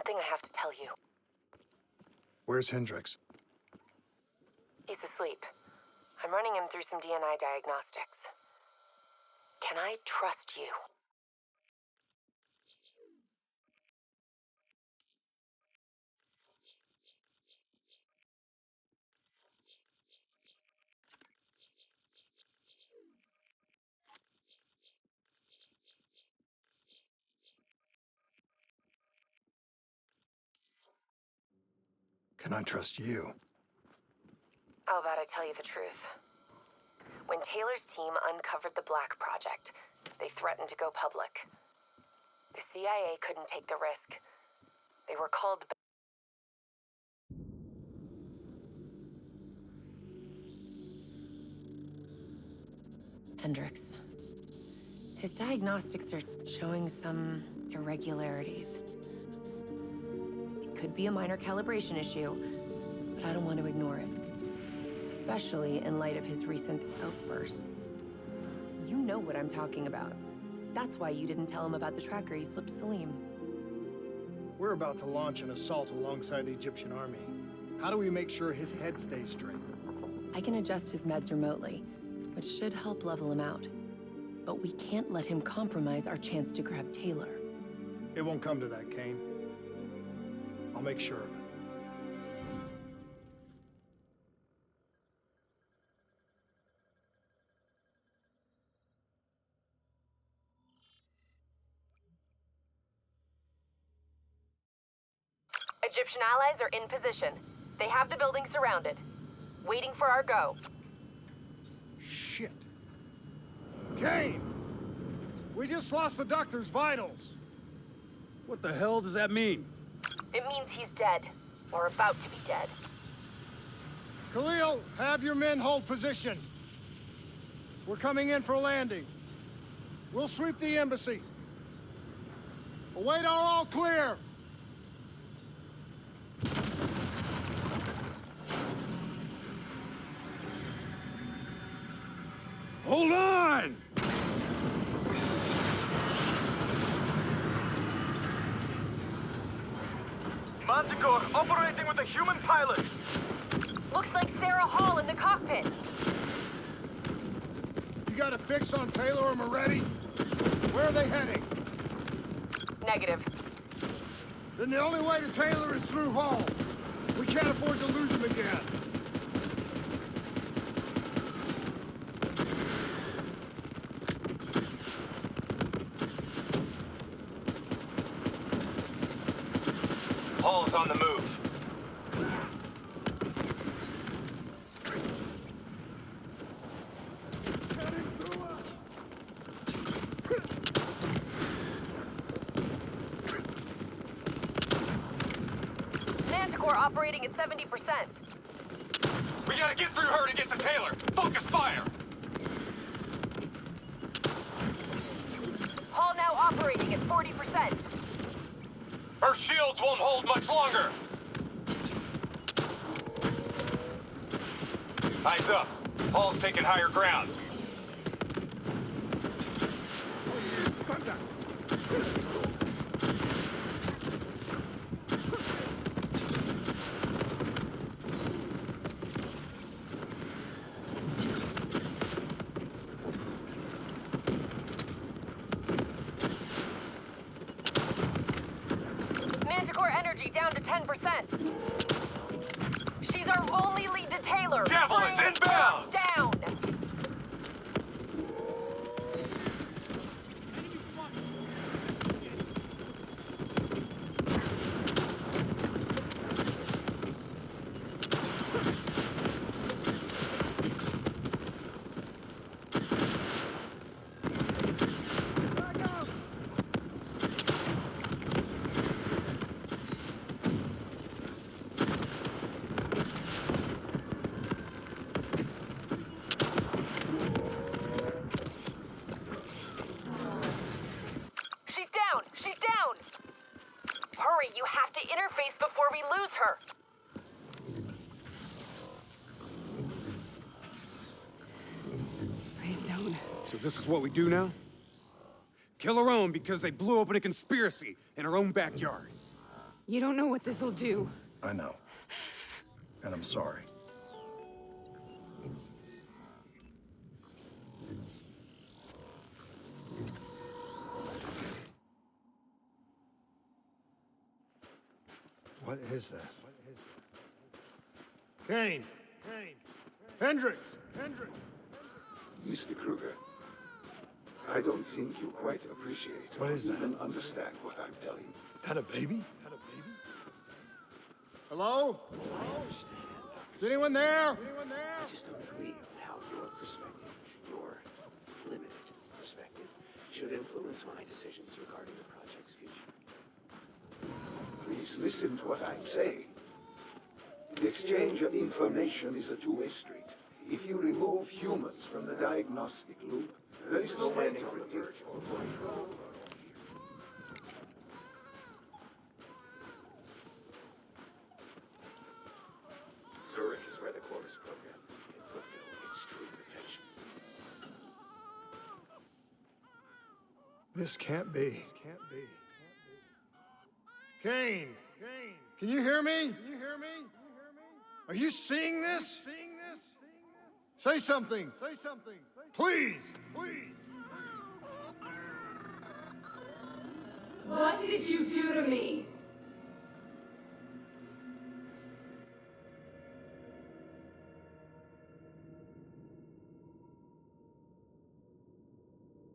something I have to tell you. Where's Hendricks? He's asleep. I'm running him through some DNA diagnostics. Can I trust you? Can I trust you? How about I tell you the truth? When Taylor's team uncovered the Black Project, they threatened to go public. The CIA couldn't take the risk. They were called... Hendricks. His diagnostics are showing some irregularities. It could be a minor calibration issue, but I don't want to ignore it. Especially in light of his recent outbursts. You know what I'm talking about. That's why you didn't tell him about the tracker he slipped Salim. We're about to launch an assault alongside the Egyptian army. How do we make sure his head stays straight? I can adjust his meds remotely, which should help level him out. But we can't let him compromise our chance to grab Taylor. It won't come to that, Kane. I'll make sure of it. Egyptian allies are in position. They have the building surrounded. Waiting for our go. Shit. Kane! We just lost the doctor's vitals. What the hell does that mean? It means he's dead. Or about to be dead. Khalil, have your men hold position. We're coming in for landing. We'll sweep the embassy. Await our all clear. Hold on! Manticore operating with a human pilot. Looks like Sarah Hall in the cockpit. You got a fix on Taylor or Moretti? Where are they heading? Negative. Then the only way to Taylor is through Hall. We can't afford to lose him again. Hall's on the move. Manticore operating at 70%. We gotta get through her to get to Taylor. Focus fire! Hall now operating at 40%. Her shields won't hold much longer. Eyes up. Hall's taking higher ground. Manticore energy down to 10%. She's our only lead to Taylor. Javelins Bring inbound! her down! She's down! Hurry, you have to interface before we lose her! Please don't. So this is what we do now? Kill our own because they blew open a conspiracy in our own backyard. You don't know what this'll do. I know. And I'm sorry. What is this? Kane! Hendricks! Mr. Kruger, I don't think you quite appreciate What or is that? even understand what I'm telling you. Is that a baby? Hello? Is anyone there? I just don't agree on how your perspective, your limited perspective, should influence my decisions regarding the project's future. Please listen to what I'm saying. The exchange of information is a two-way street. If you remove humans from the diagnostic loop, there is no way to predict or control. Zurich is where the Chorus program can fulfill its true potential. This can't be. Kane! Can you hear me? Are you seeing this? Say something! Please! What did you do to me?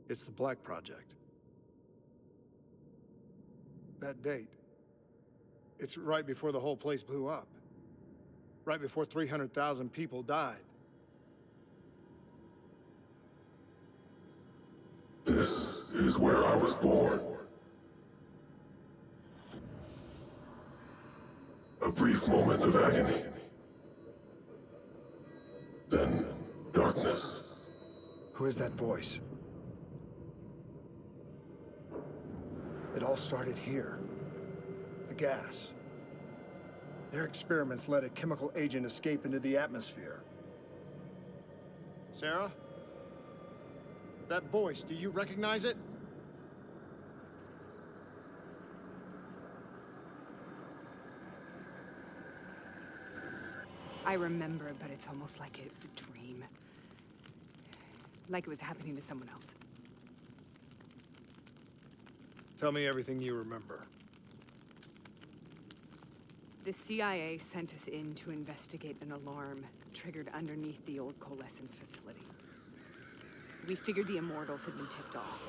It's the Black Project. That date. It's right before the whole place blew up. Right before 300,000 people died. This is where I was born. A brief moment of agony. Then darkness. Who is that voice? It all started here. The gas. Their experiments let a chemical agent escape into the atmosphere. Sarah? That voice, do you recognize it? I remember, but it's almost like it was a dream. Like it was happening to someone else. Tell me everything you remember. The CIA sent us in to investigate an alarm triggered underneath the old coalescence facility. We figured the Immortals had been tipped off.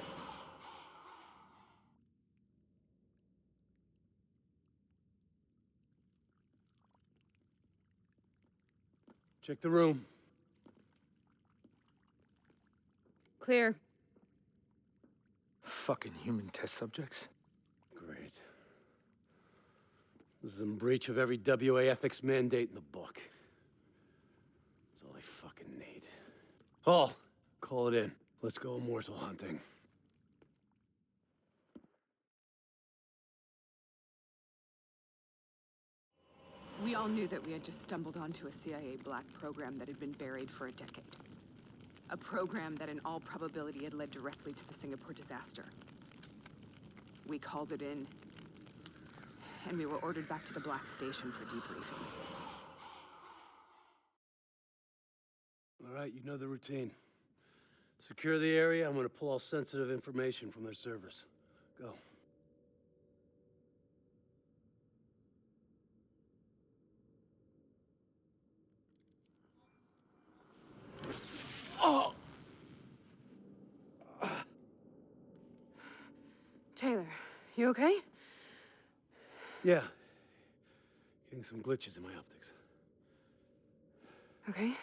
Check the room. Clear. Fucking human test subjects. Great. This is in breach of every WA ethics mandate in the book. That's all I fucking need. Hall, call it in. Let's go immortal hunting. We all knew that we had just stumbled onto a CIA black program that had been buried for a decade. A program that in all probability had led directly to the Singapore disaster. We called it in, and we were ordered back to the Black Station for debriefing. All right, you know the routine. Secure the area. I'm gonna pull all sensitive information from their servers. Go. Taylor, you okay? Yeah. Getting some glitches in my optics. Okay,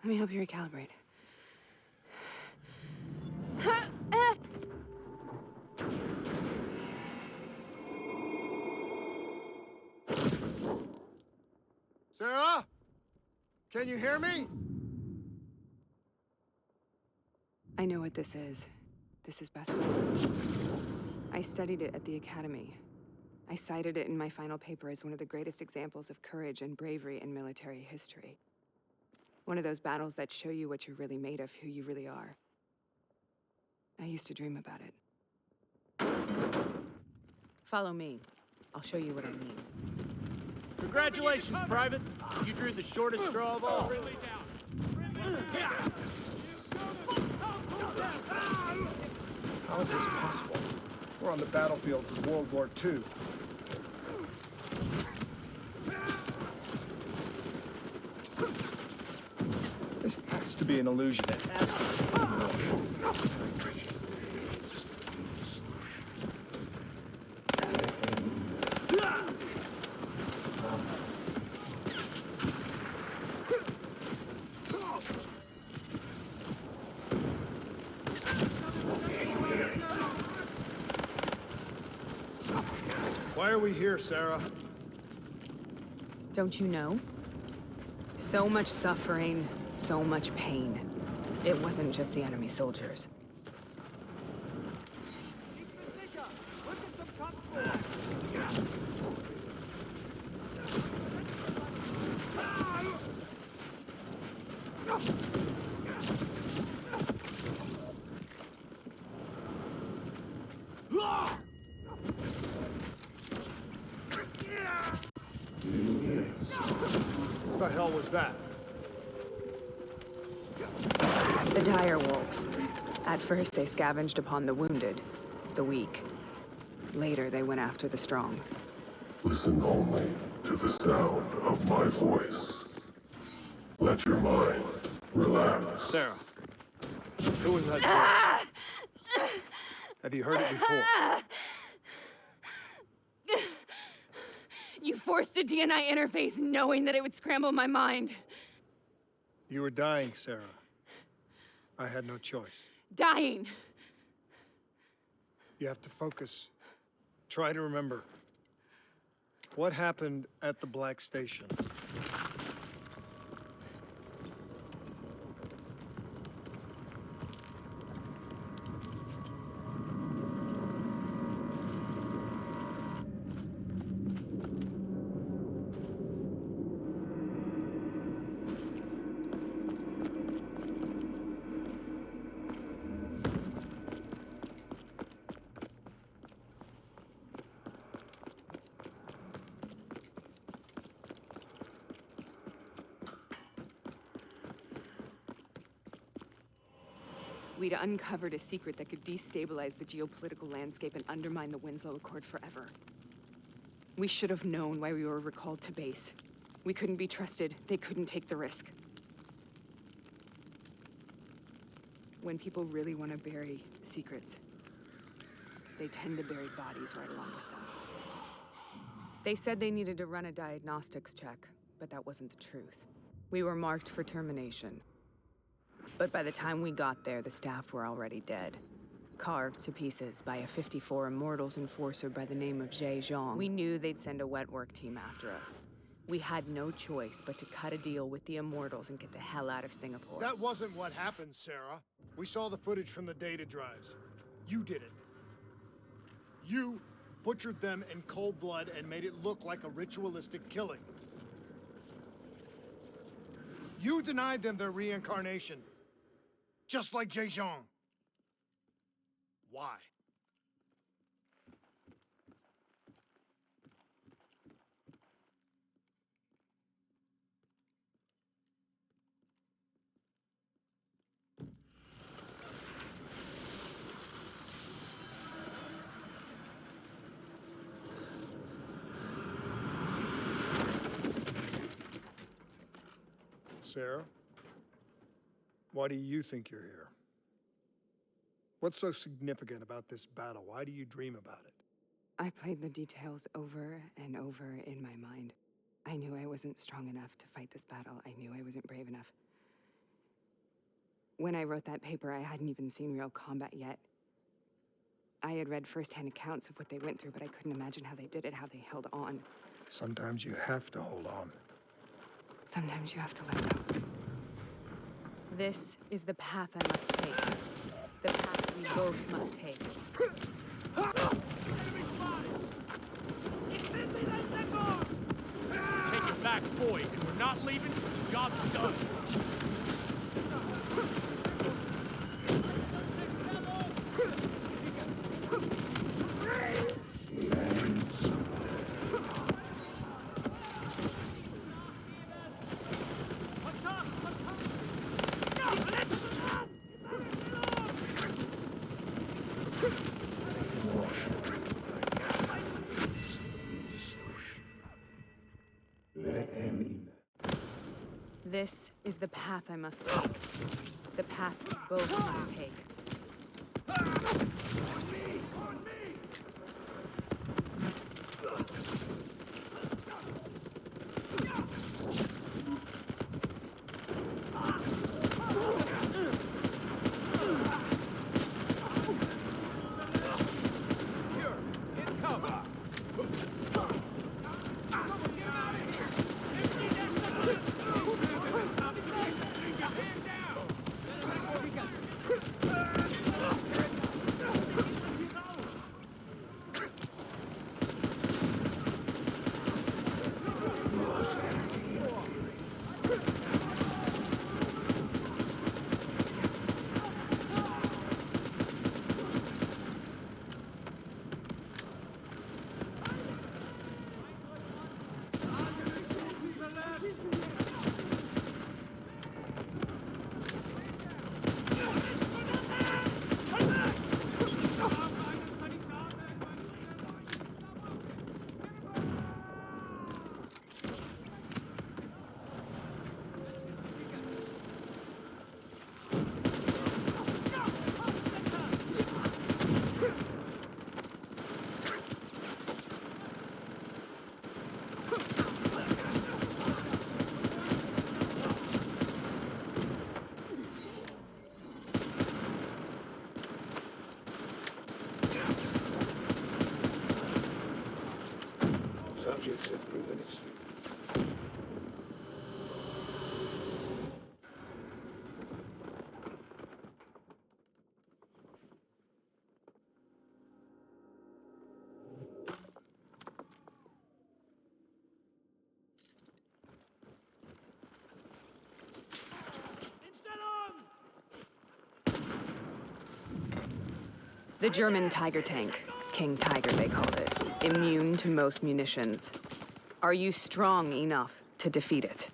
let me help you recalibrate. Sarah? Can you hear me? I know what this is. This is best. I studied it at the Academy. I cited it in my final paper as one of the greatest examples of courage and bravery in military history. One of those battles that show you what you're really made of, who you really are. I used to dream about it. Follow me. I'll show you what I mean. Congratulations, Private. You drew the shortest straw of all. How is this possible? We're on the battlefields of World War II. This has to be an illusion. It has to be. Why are we here, Sarah? Don't you know? So much suffering, so much pain. It wasn't just the enemy soldiers. What the hell was that? The dire wolves. At first, they scavenged upon the wounded, the weak. Later, they went after the strong. Listen only to the sound of my voice. Let your mind relax. Sarah. Who was that voice? Have you heard it before? You forced a DNI interface knowing that it would scramble my mind. You were dying, Sarah. I had no choice. Dying. You have to focus. Try to remember. What happened at the Black Station? We'd uncovered a secret that could destabilize the geopolitical landscape and undermine the Winslow Accord forever. We should have known why we were recalled to base. We couldn't be trusted. They couldn't take the risk. When people really want to bury secrets, they tend to bury bodies right along with them. They said they needed to run a diagnostics check, but that wasn't the truth. We were marked for termination. But by the time we got there, the staff were already dead. Carved to pieces by a 54 Immortals enforcer by the name of Jay Zhang. We knew they'd send a wet work team after us. We had no choice but to cut a deal with the Immortals and get the hell out of Singapore. That wasn't what happened, Sarah. We saw the footage from the data drives. You did it. You butchered them in cold blood and made it look like a ritualistic killing. You denied them their reincarnation. Just like Jay Zhang. Why? Sarah? Why do you think you're here? What's so significant about this battle? Why do you dream about it? I played the details over and over in my mind. I knew I wasn't strong enough to fight this battle. I knew I wasn't brave enough. When I wrote that paper, I hadn't even seen real combat yet. I had read firsthand accounts of what they went through, but I couldn't imagine how they did it, how they held on. Sometimes you have to hold on. Sometimes you have to let go. This is the path I must take. The path we both must take. Take it back, boy, and we're not leaving till the job's done. Let him in. This is the path I must take. The path we both must take. Subjects have proven extreme. The German Tiger tank. King Tiger, they called it. Immune to most munitions. Are you strong enough to defeat it?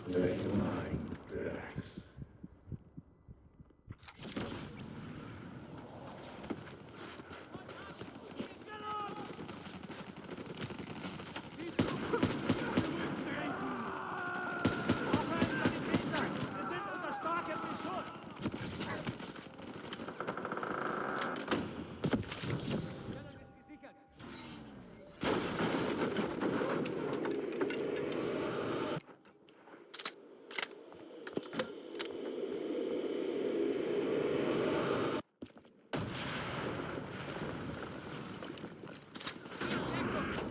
Let your mind relax.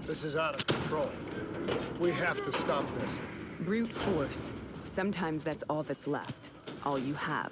This is out of control. We have to stop this. Brute force. Sometimes that's all that's left. All you have.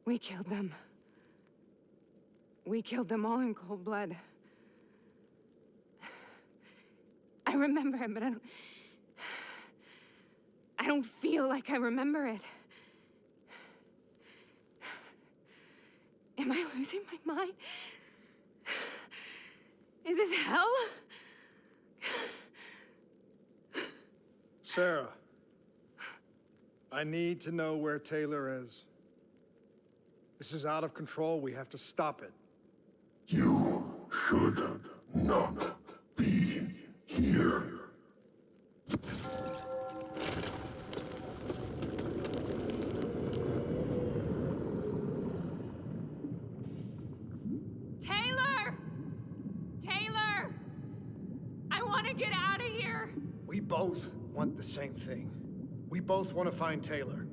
We killed them. We killed them all in cold blood. I remember it, but I don't feel like I remember it. Am I losing my mind? Is this hell? Sarah, I need to know where Taylor is. This is out of control. We have to stop it. You should not be here. Taylor! Taylor! I want to get out of here! We both want the same thing. We both want to find Taylor.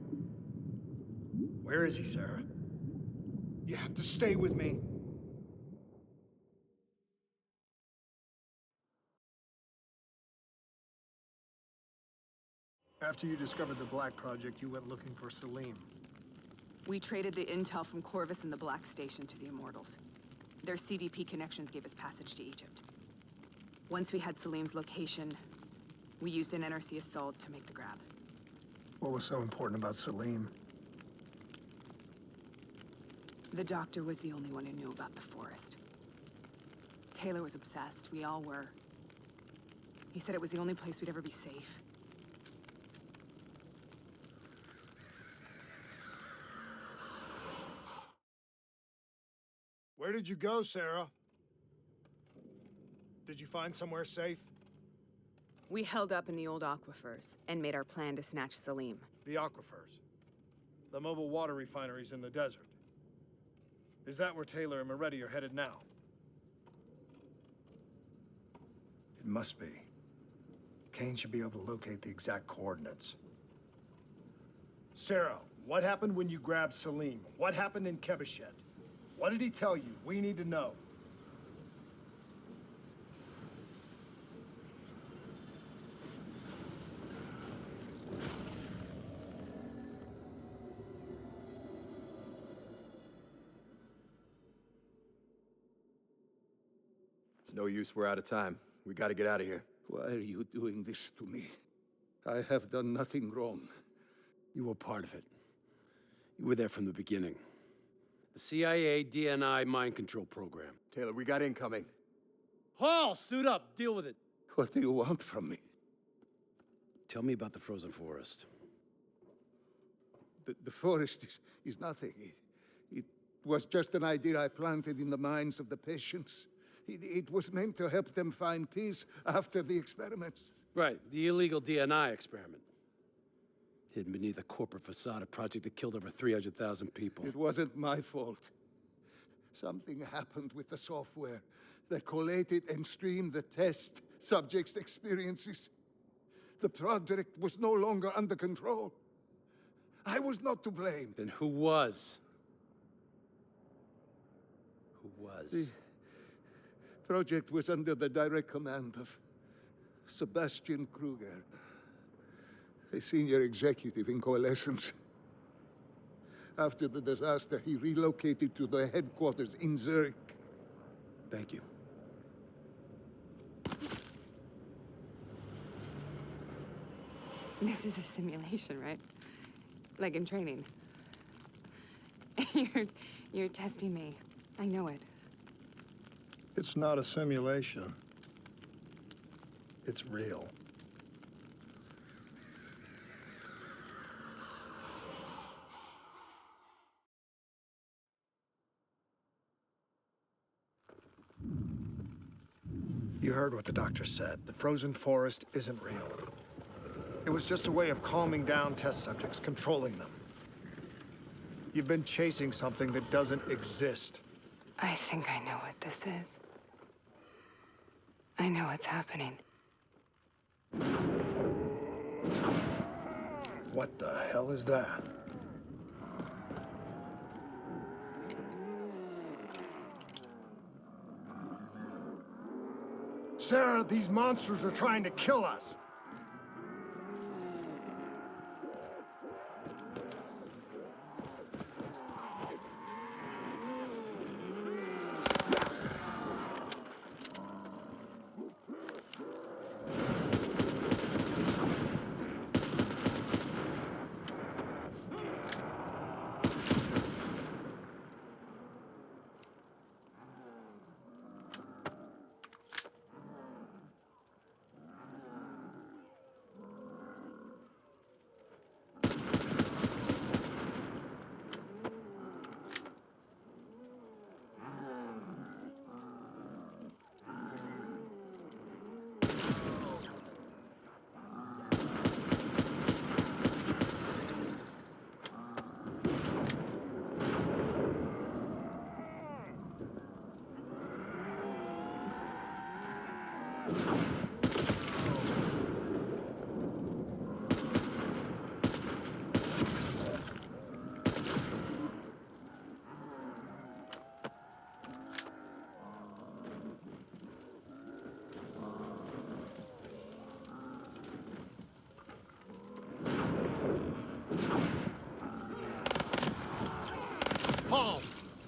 Where is he, Sarah? You have to stay with me. After you discovered the Black Project, you went looking for Salim. We traded the intel from Corvus and the Black Station to the Immortals. Their CDP connections gave us passage to Egypt. Once we had Salim's location, we used an NRC assault to make the grab. What was so important about Salim? The doctor was the only one who knew about the forest. Taylor was obsessed. We all were. He said it was the only place we'd ever be safe. Where did you go, Sarah? Did you find somewhere safe? We held up in the old aquifers and made our plan to snatch Salim. The aquifers. The mobile water refineries in the desert. Is that where Taylor and Moretti are headed now? It must be. Kane should be able to locate the exact coordinates. Sarah, what happened when you grabbed Salim? What happened in Kebashet? What did he tell you? We need to know. It's no use, we're out of time. We gotta get out of here. Why are you doing this to me? I have done nothing wrong. You were part of it. You were there from the beginning. The CIA DNI mind control program. Taylor, we got incoming. Hall, suit up. Deal with it. What do you want from me? Tell me about the frozen forest. The forest is nothing. It was just an idea I planted in the minds of the patients. It was meant to help them find peace after the experiments. Right, the illegal DNI experiment. Hidden beneath a corporate facade, a project that killed over 300,000 people. It wasn't my fault. Something happened with the software that collated and streamed the test subjects' experiences. The project was no longer under control. I was not to blame. Then who was? Who was? The project was under the direct command of Sebastian Kruger, a senior executive in Coalescence. After the disaster, he relocated to the headquarters in Zurich. Thank you. This is a simulation, right? Like in training. You're testing me. I know it. It's not a simulation. It's real. You heard what the doctor said. The frozen forest isn't real. It was just a way of calming down test subjects, controlling them. You've been chasing something that doesn't exist. I think I know what this is. I know what's happening. What the hell is that? Sarah, these monsters are trying to kill us.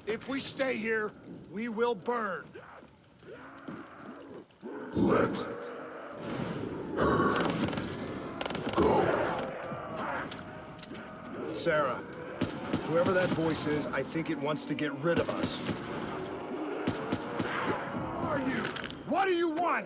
If we stay here, we will burn. Let her go. Sarah, whoever that voice is, I think it wants to get rid of us. Who are you? What do you want?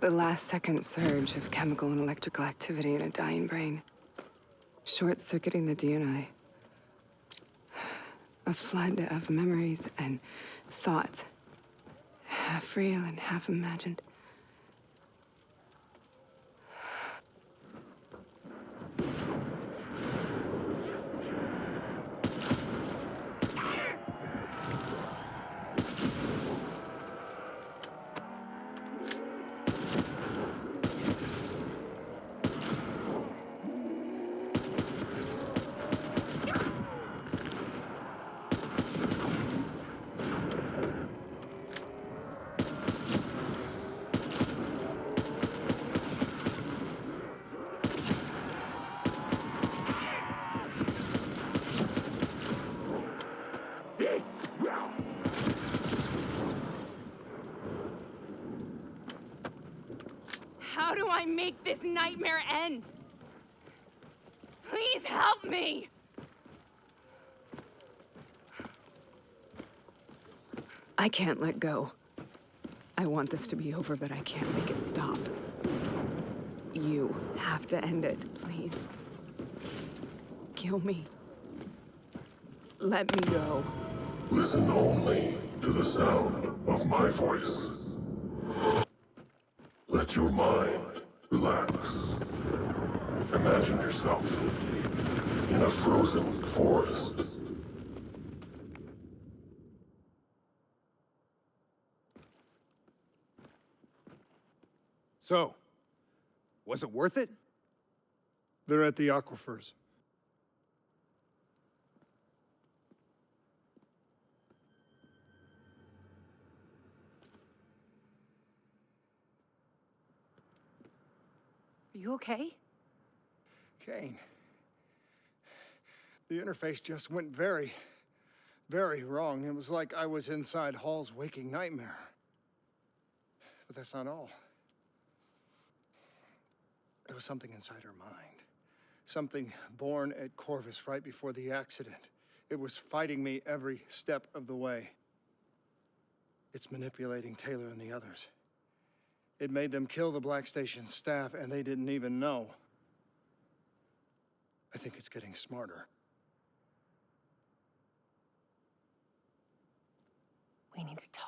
The last second surge of chemical and electrical activity in a dying brain. Short-circuiting the DNA. A flood of memories and thoughts. Half real and half imagined. How do I make this nightmare end? Please help me! I can't let go. I want this to be over, but I can't make it stop. You have to end it, please. Kill me. Let me go. Listen only to the sound of my voice. Let your mind relax. Imagine yourself in a frozen forest. So, was it worth it? They're at the aquifers. Are you okay? Kane. The interface just went very, very wrong. It was like I was inside Hall's waking nightmare. But that's not all. There was something inside her mind. Something born at Corvus right before the accident. It was fighting me every step of the way. It's manipulating Taylor and the others. It made them kill the Black Station staff, and they didn't even know. I think it's getting smarter. We need to talk.